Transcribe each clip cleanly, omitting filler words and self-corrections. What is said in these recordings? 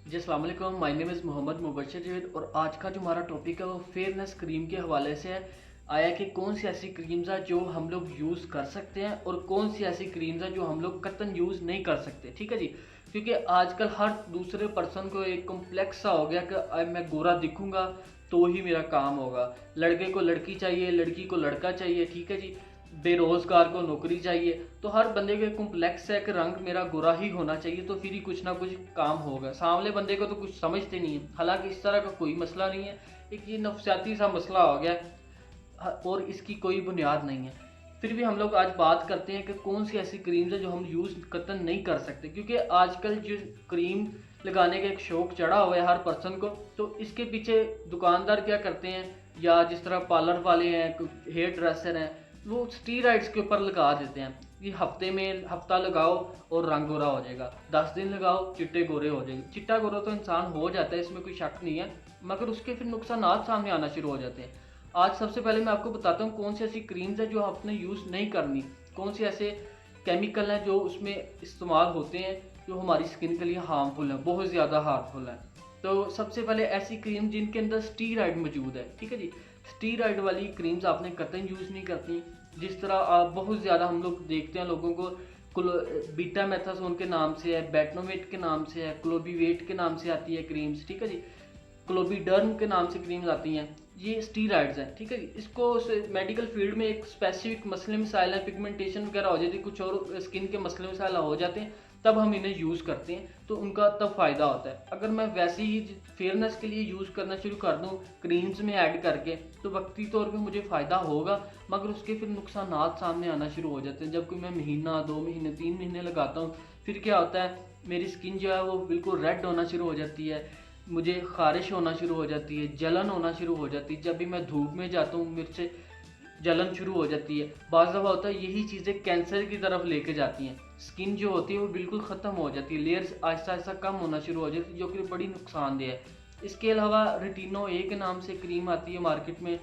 जी अस्सलाम वालेकुम, my name is Mohammad Mubashar Javed और आज का जो हमारा टॉपिक है वो फेयरनेस क्रीम के हवाले से है। आया कि कौन सी ऐसी क्रीम्स है जो हम लोग यूज़ कर सकते हैं और कौन सी ऐसी क्रीम्स है जो हम लोग कतई यूज़ नहीं कर सकते। ठीक है जी, क्योंकि आजकल हर दूसरे पर्सन को एक कॉम्प्लेक्स सा हो गया कि अब मैं गोरा दिखूंगा तो ही मेरा काम होगा। लड़के को लड़की चाहिए, लड़की को लड़का चाहिए। ठीक है जी, बेरोजगार को नौकरी चाहिए। तो हर बंदे के कॉम्प्लेक्स है कि रंग मेरा गोरा ही होना चाहिए तो फिर ही कुछ ना कुछ काम होगा। सामने बंदे को तो कुछ समझते नहीं है, हालांकि इस तरह का कोई मसला नहीं है। एक ये नफसियाती सा मसला हो गया और इसकी कोई बुनियाद नहीं है। फिर भी हम लोग आज बात करते हैं कि कौन सी ऐसी क्रीम्स है जो हम यूज़ कतई नहीं कर सकते, क्योंकि आजकल जो क्रीम लगाने का एक शौक चढ़ा हुआ है हर पर्सन को। तो इसके पीछे दुकानदार क्या करते हैं, या जिस तरह पार्लर वाले हैं, हेयर ड्रेसर हैं, वो स्टीरॉइड्स के ऊपर लगा देते हैं कि हफ्ते में हफ्ता लगाओ और रंग गोरा हो जाएगा, 10 दिन लगाओ चिट्टे गोरे हो जाएंगे। चिट्टा गोरा तो इंसान हो जाता है, इसमें कोई शक नहीं है, मगर उसके फिर नुकसानात सामने आना शुरू हो जाते हैं। आज सबसे पहले मैं आपको बताता हूँ कौन सी ऐसी क्रीम्स है जो आपने यूज़ नहीं करनी, कौन सी ऐसे केमिकल हैं जो उसमें इस्तेमाल होते हैं जो हमारी स्किन के लिए हार्मफुल है, बहुत ज़्यादा हार्मफुल है। तो सबसे पहले ऐसी क्रीम जिनके अंदर स्टीरॉइड मौजूद है। ठीक है जी, स्टीरॉइड वाली क्रीम्स आपने कतई यूज़ नहीं करनी। जिस तरह आप बहुत ज़्यादा हम लोग देखते हैं लोगों को बीटा मेथासोन के नाम से है, बेटनोवेट के नाम से है, क्लोबीवेट के नाम से आती है क्रीम्स। ठीक है जी, क्लोबीडर्म के नाम से क्रीम्स आती हैं, ये स्टीरॉइड्स हैं। ठीक है जी, इसको मेडिकल फील्ड में एक स्पेसिफिक मसले मसाइल है, पिगमेंटेशन वगैरह हो जाती है, कुछ और स्किन के मसले मसाइल हो जाते हैं, तब हम इन्हें यूज़ करते हैं तो उनका तब फ़ायदा होता है। अगर मैं वैसे ही फेयरनेस के लिए यूज़ करना शुरू कर दूँ क्रीम्स में ऐड करके तो वक्ती तौर पे मुझे फ़ायदा होगा, मगर उसके फिर नुकसानात सामने आना शुरू हो जाते हैं। जब कोई मैं महीना 2 महीने 3 महीने लगाता हूँ, फिर क्या होता है, मेरी स्किन जो है वो बिल्कुल रेड होना शुरू हो जाती है, मुझे ख़ारिश होना शुरू हो जाती है, जलन होना शुरू हो जाती है। जब भी मैं धूप में जाता हूँ मेरे से जलन शुरू हो जाती है। बाज़ दफ़ा होता है यही चीज़ें कैंसर की तरफ लेके जाती हैं, स्किन जो होती है वो बिल्कुल ख़त्म हो जाती है, लेयर्स आहिस्ता आहिस्ता कम होना शुरू हो जाती है, जो कि बड़ी नुकसानदेह है। इसके अलावा रेटिनो ए के नाम से क्रीम आती है मार्केट में,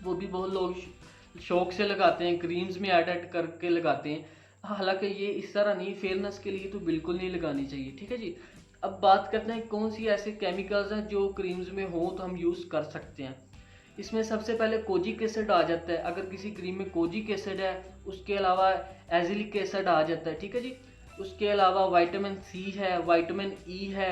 वो भी बहुत लोग शौक से लगाते हैं, क्रीम्स में ऐड करके लगाते हैं। हालांकि ये इस तरह नहीं, फेयरनेस के लिए तो बिल्कुल नहीं लगानी चाहिए। ठीक है जी, अब बात करते हैं कौन सी ऐसे केमिकल्स हैं जो क्रीम्स में हो तो हम यूज़ कर सकते हैं। इसमें सबसे पहले कोजिक एसिड आ जाता है, अगर किसी क्रीम में कोजिक एसिड है। उसके अलावा एजिलिक एसिड आ जाता है। ठीक है जी, उसके अलावा विटामिन सी है, विटामिन ई है।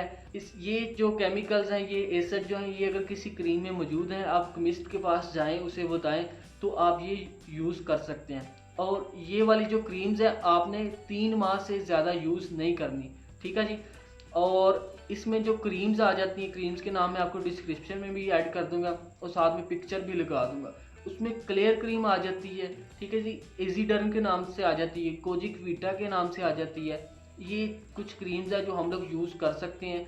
ये जो केमिकल्स हैं, ये एसिड जो हैं, ये अगर किसी क्रीम में मौजूद हैं, आप केमिस्ट के पास जाएं, उसे बताएं तो आप ये यूज़ कर सकते हैं। और ये वाली जो क्रीम्स है आपने 3 माह से ज़्यादा यूज़ नहीं करनी। ठीक है जी, और इसमें जो क्रीम्स आ जाती हैं, क्रीम्स के नाम मैं आपको डिस्क्रिप्शन में भी ऐड कर दूंगा और साथ में पिक्चर भी लगा दूंगा। उसमें क्लियर क्रीम आ जाती है, ठीक है जी, एजीडर्म के नाम से आ जाती है, कोजिक वीटा के नाम से आ जाती है। ये कुछ क्रीम्स है जो हम लोग यूज़ कर सकते हैं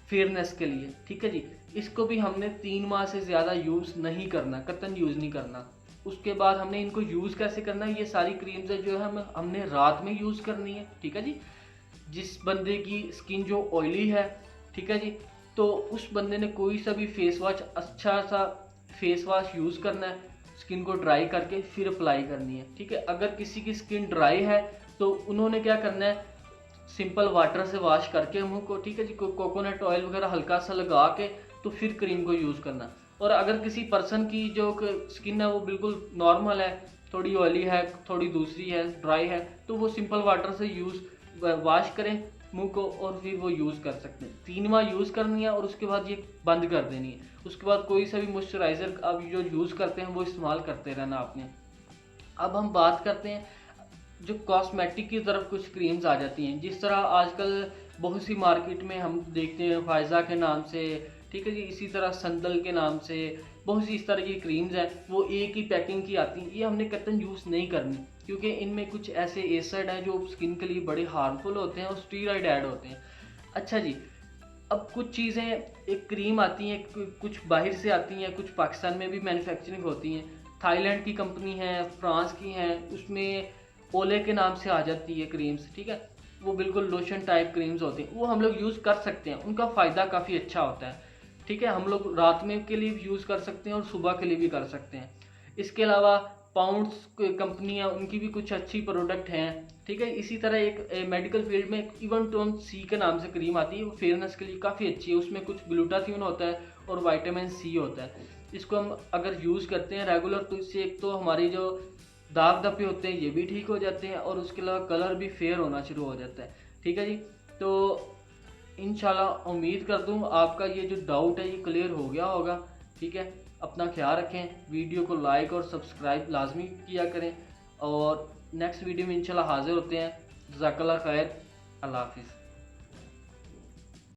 फेयरनेस के लिए। ठीक है जी, इसको भी हमने 3 माह से ज़्यादा यूज़ नहीं करना, कतई यूज़ नहीं करना। उसके बाद हमने इनको यूज़ कैसे करना है, ये सारी क्रीम्स है जो है हमने रात में यूज़ करनी है। ठीक है जी, जिस बंदे की स्किन जो ऑयली है, ठीक है जी, तो उस बंदे ने कोई सा भी फेस वॉश, अच्छा सा फेस वॉश यूज़ करना है, स्किन को ड्राई करके फिर अप्लाई करनी है। ठीक है, अगर किसी की स्किन ड्राई है तो उन्होंने क्या करना है, सिंपल वाटर से वॉश करके मुंह को, ठीक है जी, कोकोनट ऑयल वगैरह हल्का सा लगा के तो फिर क्रीम को यूज़ करना। और अगर किसी पर्सन की जो स्किन है वो बिल्कुल नॉर्मल है, थोड़ी ऑयली है, थोड़ी दूसरी है, ड्राई है, तो वो सिंपल वाटर से वॉश करें मुंह को और फिर वो यूज़ कर सकते हैं। 3 माह यूज़ करनी है और उसके बाद ये बंद कर देनी है। उसके बाद कोई सा भी मॉइस्चराइज़र आप जो यूज़ करते हैं वो इस्तेमाल करते रहना आपने। अब हम बात करते हैं जो कॉस्मेटिक की तरफ कुछ क्रीम्स आ जाती हैं, जिस तरह आजकल बहुत सी मार्केट में हम देखते हैं फायज़ा के नाम से, ठीक है जी, इसी तरह संदल के नाम से बहुत सी इस तरह की क्रीम्स हैं, वो एक ही पैकिंग की आती हैं। ये हमने कतई यूज़ नहीं करनी, क्योंकि इनमें कुछ ऐसे एसिड हैं जो स्किन के लिए बड़े हार्मफुल होते हैं और स्टीरॉइड ऐड होते हैं। अच्छा जी, अब कुछ चीज़ें, एक क्रीम आती हैं, कुछ बाहर से आती हैं, कुछ पाकिस्तान में भी मैन्युफैक्चरिंग होती हैं, थाईलैंड की कंपनी है, फ्रांस की हैं, उसमें ओले के नाम से आ जाती है क्रीम्स। ठीक है, वो बिल्कुल लोशन टाइप क्रीम्स होती हैं, वो हम लोग यूज़ कर सकते हैं, उनका फ़ायदा काफ़ी अच्छा होता है। ठीक है, हम लोग रात में के लिए भी यूज़ कर सकते हैं और सुबह के लिए भी कर सकते हैं। इसके अलावा पाउंड्स कंपनी है, उनकी भी कुछ अच्छी प्रोडक्ट हैं, ठीक है। इसी तरह एक मेडिकल फील्ड में इवनटोन सी के नाम से क्रीम आती है, वो फेयरनेस के लिए काफ़ी अच्छी है। उसमें कुछ ग्लूटाथियोन होता है और विटामिन सी होता है। इसको हम अगर यूज़ करते हैं रेगुलर, तो इससे एक तो हमारी जो दाग धब्बे होते हैं ये भी ठीक हो जाते हैं, और उसके अलावा कलर भी फेयर होना शुरू हो जाता है, ठीक है जी। तो इंशाल्लाह उम्मीद कर दूँ आपका ये जो डाउट है ये क्लियर हो गया होगा, ठीक है। अपना ख्याल रखें, वीडियो को लाइक और सब्सक्राइब लाजमी किया करें, और नेक्स्ट वीडियो में इंशाल्लाह हाजिर होते हैं। जज़ाकल्लाह खैर, अल्लाह हाफिज़।